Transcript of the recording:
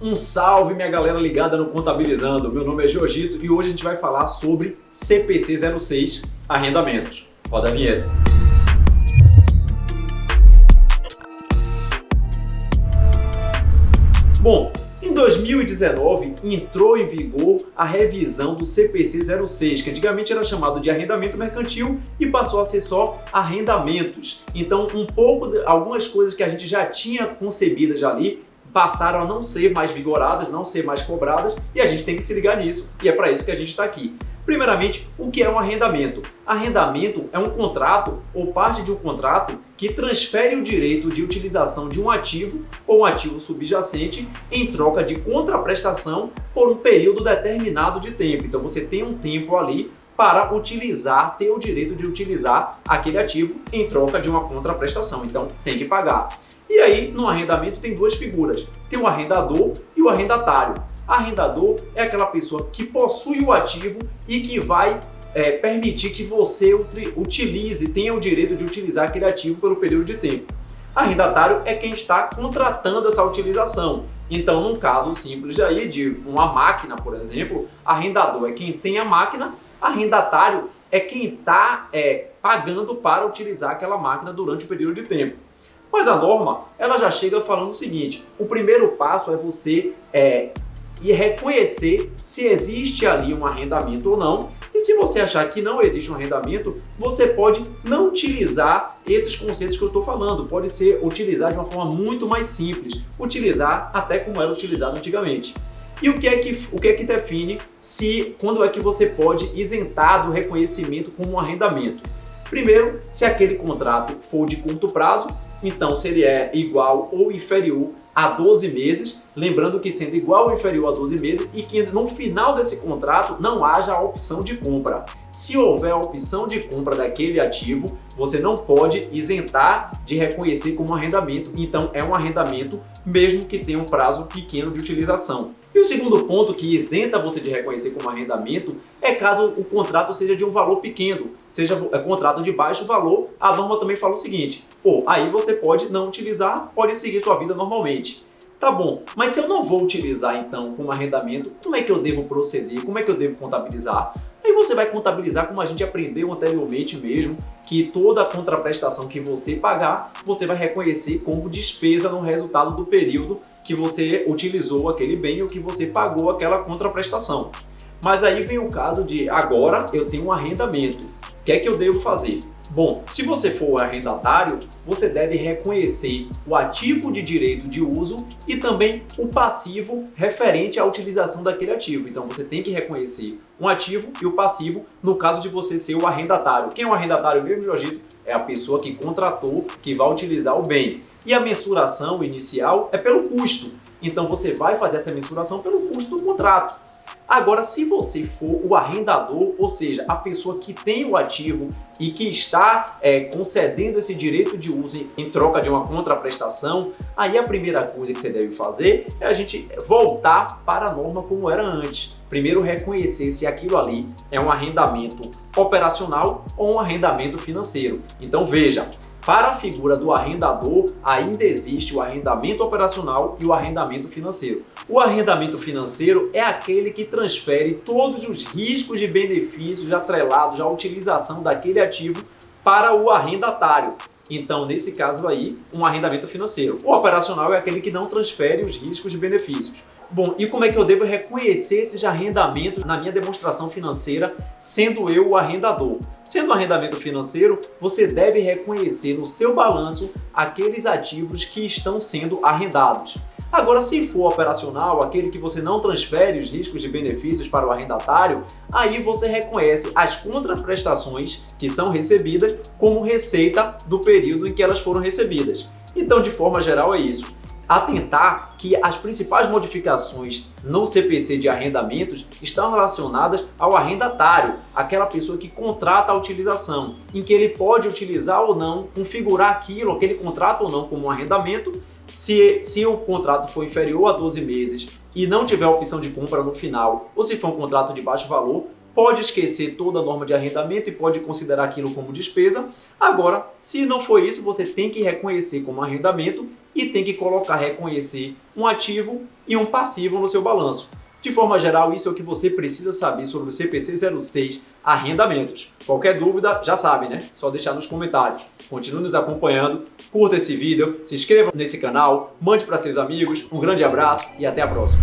Um salve, minha galera ligada no Contabilizando. Meu nome é Jorgito e hoje a gente vai falar sobre CPC 06, arrendamentos. Roda a vinheta. Bom, em 2019 entrou em vigor a revisão do CPC 06, que antigamente era chamado de arrendamento mercantil e passou a ser só arrendamentos. Então, algumas coisas que a gente já tinha concebidas ali passaram a não ser mais vigoradas, não ser mais cobradas, e a gente tem que se ligar nisso, e é para isso que a gente está aqui. Primeiramente, o que é um arrendamento? Arrendamento é um contrato ou parte de um contrato que transfere o direito de utilização de um ativo ou um ativo subjacente em troca de contraprestação por um período determinado de tempo. Então você tem um tempo ali para utilizar, ter o direito de utilizar aquele ativo em troca de uma contraprestação. Então tem que pagar. E aí, no arrendamento tem duas figuras. Tem o arrendador e o arrendatário. Arrendador é aquela pessoa que possui o ativo e que vai permitir que você utilize, tenha o direito de utilizar aquele ativo pelo período de tempo. Arrendatário é quem está contratando essa utilização. Então, num caso simples aí de uma máquina, por exemplo, arrendador é quem tem a máquina, arrendatário é quem está pagando para utilizar aquela máquina durante o período de tempo. Mas a norma, ela já chega falando o seguinte: o primeiro passo é você reconhecer se existe ali um arrendamento ou não, e se você achar que não existe um arrendamento, você pode não utilizar esses conceitos que eu estou falando, pode ser utilizar de uma forma muito mais simples, utilizar até como era utilizado antigamente. E o que é que define quando é que você pode isentar do reconhecimento como um arrendamento? Primeiro, se aquele contrato for de curto prazo, então se ele é igual ou inferior a 12 meses, lembrando que sendo igual ou inferior a 12 meses e que no final desse contrato não haja a opção de compra. Se houver a opção de compra daquele ativo, você não pode isentar de reconhecer como arrendamento, então é um arrendamento mesmo que tenha um prazo pequeno de utilização. E o segundo ponto que isenta você de reconhecer como arrendamento é caso o contrato seja de um valor pequeno, seja contrato de baixo valor. A norma também fala o seguinte: aí você pode não utilizar, pode seguir sua vida normalmente. Tá bom, mas se eu não vou utilizar então como arrendamento, como é que eu devo proceder? Como é que eu devo contabilizar? Aí você vai contabilizar como a gente aprendeu anteriormente mesmo, que toda a contraprestação que você pagar, você vai reconhecer como despesa no resultado do período que você utilizou aquele bem ou que você pagou aquela contraprestação. Mas aí vem o caso de agora eu tenho um arrendamento. O que é que eu devo fazer? Bom, se você for arrendatário, você deve reconhecer o ativo de direito de uso e também o passivo referente à utilização daquele ativo. Então você tem que reconhecer um ativo e o passivo no caso de você ser o arrendatário. Quem é o arrendatário mesmo, Jorgito? É a pessoa que contratou, que vai utilizar o bem. E a mensuração inicial é pelo custo. Então você vai fazer essa mensuração pelo custo do contrato. Agora, se você for o arrendador, ou seja, a pessoa que tem o ativo e que está concedendo esse direito de uso em troca de uma contraprestação, aí a primeira coisa que você deve fazer é a gente voltar para a norma como era antes. Primeiro, reconhecer se aquilo ali é um arrendamento operacional ou um arrendamento financeiro. Então veja, para a figura do arrendador, ainda existe o arrendamento operacional e o arrendamento financeiro. O arrendamento financeiro é aquele que transfere todos os riscos de benefícios atrelados à utilização daquele ativo para o arrendatário. Então, nesse caso aí, um arrendamento financeiro. O operacional é aquele que não transfere os riscos de benefícios. Bom, e como é que eu devo reconhecer esses arrendamentos na minha demonstração financeira, sendo eu o arrendador? Sendo um arrendamento financeiro, você deve reconhecer no seu balanço aqueles ativos que estão sendo arrendados. Agora, se for operacional, aquele que você não transfere os riscos de benefícios para o arrendatário, aí você reconhece as contraprestações que são recebidas como receita do período em que elas foram recebidas. Então, de forma geral, é isso. Atentar que as principais modificações no CPC de arrendamentos estão relacionadas ao arrendatário, aquela pessoa que contrata a utilização, em que ele pode utilizar ou não, configurar aquele contrato ou não como um arrendamento. Se o contrato for inferior a 12 meses e não tiver opção de compra no final, ou se for um contrato de baixo valor, pode esquecer toda a norma de arrendamento e pode considerar aquilo como despesa. Agora, se não for isso, você tem que reconhecer como arrendamento e tem que reconhecer um ativo e um passivo no seu balanço. De forma geral, isso é o que você precisa saber sobre o CPC 06 Arrendamentos. Qualquer dúvida, já sabe, né? Só deixar nos comentários. Continue nos acompanhando, curta esse vídeo, se inscreva nesse canal, mande para seus amigos. Um grande abraço e até a próxima.